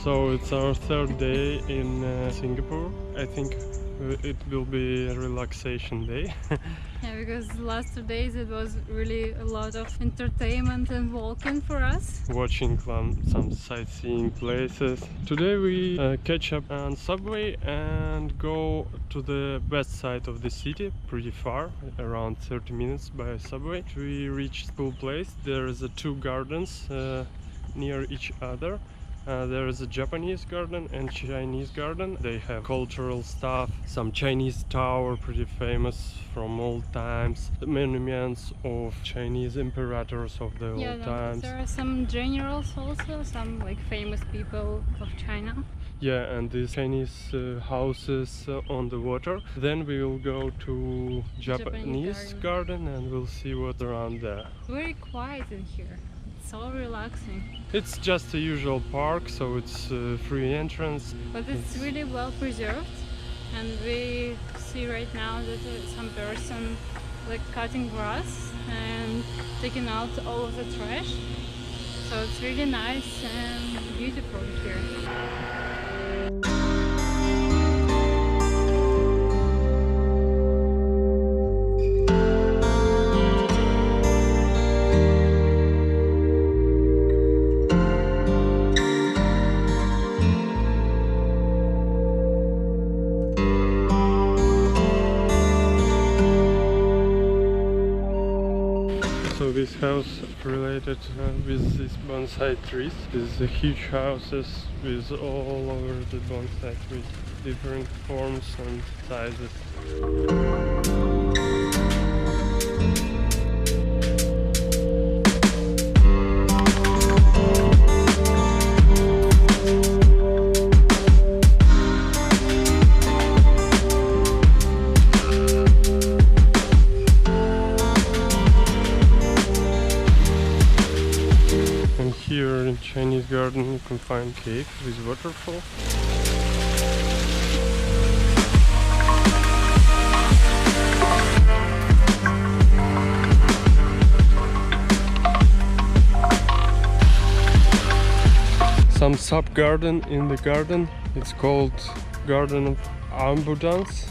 So it's our third day in Singapore. I think it will be a relaxation day. Yeah, because the last 2 days it was really a lot of entertainment and walking for us. Watching some sightseeing places. Today we catch up on subway and go to the west side of the city, pretty far, around 30 minutes by subway. We reach school place. There is two gardens near each other. There is a Japanese garden and Chinese garden. They have cultural stuff, some Chinese tower, pretty famous from old times, the monuments of Chinese emperors of the old times. There are some generals also, some like famous people of China. Yeah, and these Chinese houses on the water. Then we will go to Japanese garden and we'll see what's around there. Very quiet in here. So relaxing. It's just a usual park, so it's free entrance. But it's really well preserved, and we see right now that some person like cutting grass and taking out all of the trash. So it's really nice and beautiful here. So this house related with these bonsai trees. These are huge houses with all over the bonsai trees, different forms and sizes. Here in Chinese garden you can find cake with waterfall. Some sub garden in the garden. It's called Garden of Abundance.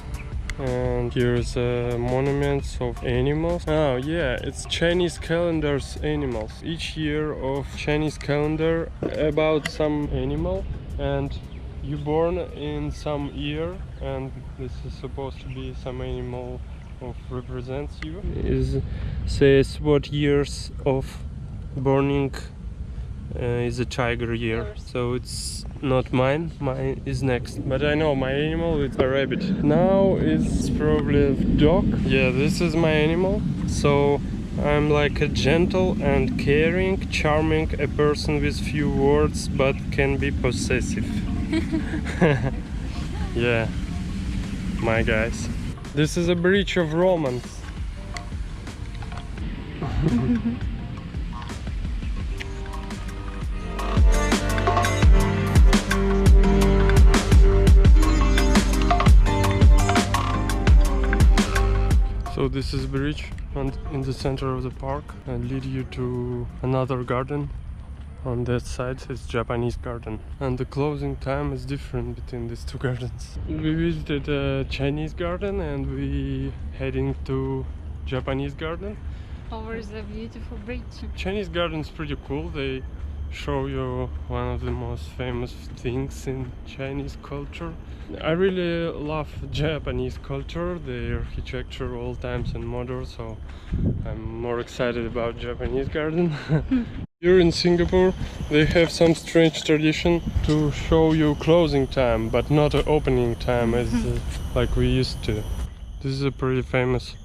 And here's monuments of animals. Oh yeah, it's Chinese calendar's animals. Each year of Chinese calendar about some animal, and you born in some year, and this is supposed to be some animal of represents you. It says what years of burning is a tiger year, so it's not mine is next, but I know my animal is a rabbit. Now it's probably a dog. Yeah, this is my animal, so I'm like a gentle and caring, charming, a person with few words but can be possessive. Yeah, my guys, this is a breach of romance. So this is a bridge in the center of the park and lead you to another garden. On that side is Japanese garden, and the closing time is different between these two gardens. We visited a Chinese garden and we heading to Japanese garden. Over the beautiful bridge. Chinese garden is pretty cool. They show you one of the most famous things in Chinese culture. I really love Japanese culture, their architecture, old times and modern, so I'm more excited about Japanese garden. Here in Singapore they have some strange tradition to show you closing time but not opening time as like we used to. This is a pretty famous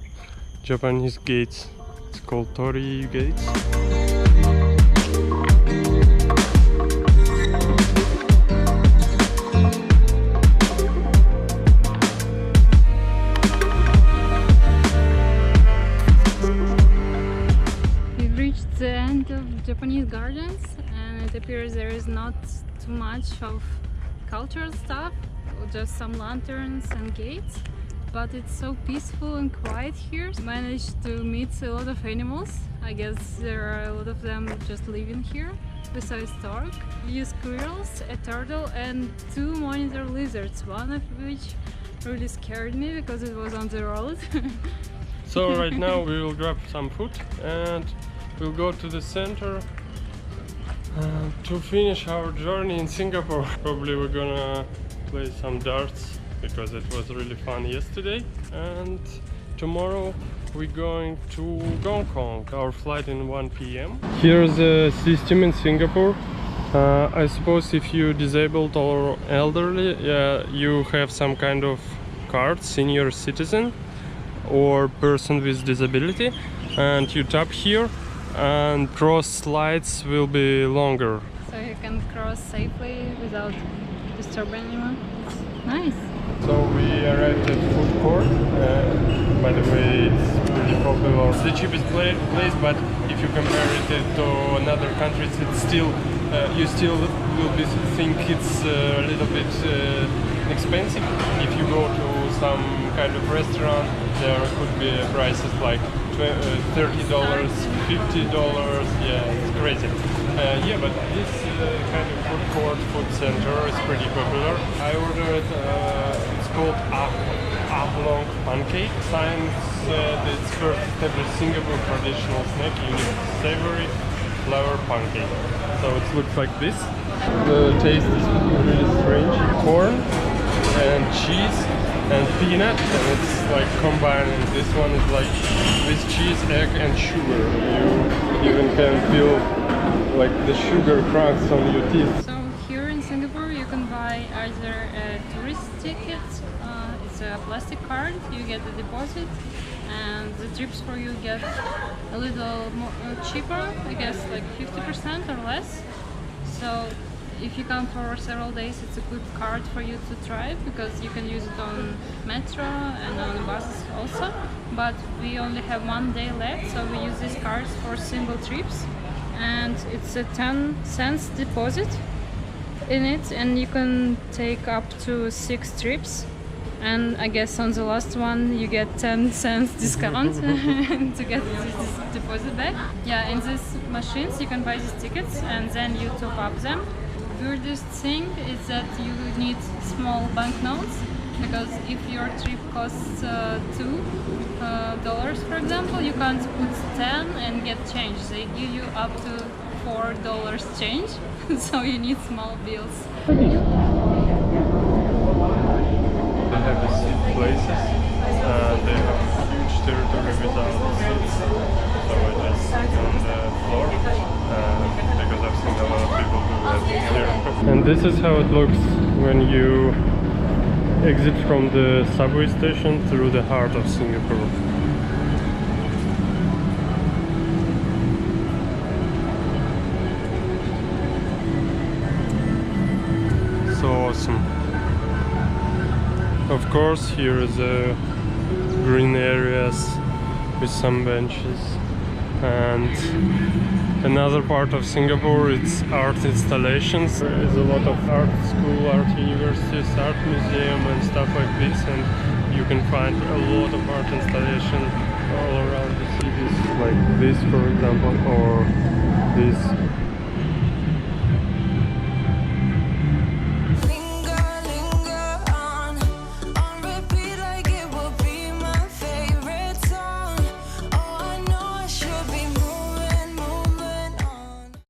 Japanese gates. It's called Torii gates. The end of Japanese gardens, and it appears there is not too much of cultural stuff, just some lanterns and gates, but it's so peaceful and quiet here. Managed to meet a lot of animals. I guess there are a lot of them just living here. we saw a stork, a few squirrels, a turtle and 2 monitor lizards, one of which really scared me because it was on the road. So right now we will grab some food and we'll go to the center to finish our journey in Singapore. Probably we're gonna play some darts because it was really fun yesterday, and tomorrow we're going to Hong Kong. Our flight in 1 p.m. Here's the system in Singapore. I suppose if you're disabled or elderly, you have some kind of card, senior citizen or person with disability, and you tap here and cross slides will be longer. So you can cross safely without disturbing anyone. It's nice. So we arrived at food court. By the way, it's pretty popular. It's the cheapest place, but if you compare it to another countries, it's still you still will think it's a little bit expensive. If you go to some kind of restaurant, there could be prices like $30, $50. Yeah, it's crazy. Yeah, but this kind of food court, food center is pretty popular. I ordered, it's called oblong pancake. Sign said it's first established Singapore traditional snack, unique savory flour pancake. So it looks like this. The taste is really strange. Corn and cheese and peanut, and it's like combined. And this one is like with cheese, egg and sugar. You even can feel like the sugar cracks on your teeth. So here in Singapore you can buy either a tourist ticket, it's a plastic card, you get a deposit and the trips for you get a little more, cheaper, I guess like 50% or less. So if you come for several days, it's a good card for you to try because you can use it on metro and on buses also. But we only have 1 day left, so we use these cards for single trips. And it's a 10 cents deposit in it, and you can take up to 6 trips. And I guess on the last one you get 10 cents discount to get this deposit back. Yeah, in these machines you can buy these tickets and then you top up them. Weirdest thing is that you need small banknotes, because if your trip costs $2, for example, you can't put 10 and get change. They give you up to $4 change, so you need small bills. They have the seat places. They have huge territory without seats, so I just sit on the floor because I've seen a lot of people do that here. And this is how it looks when you exit from the subway station through the heart of Singapore. So awesome. Of course, here is green areas with some benches, and another part of Singapore, it's art installations. There is a lot of art school, art universities, art museum and stuff like this, and you can find a lot of art installation all around the cities, like this for example, or this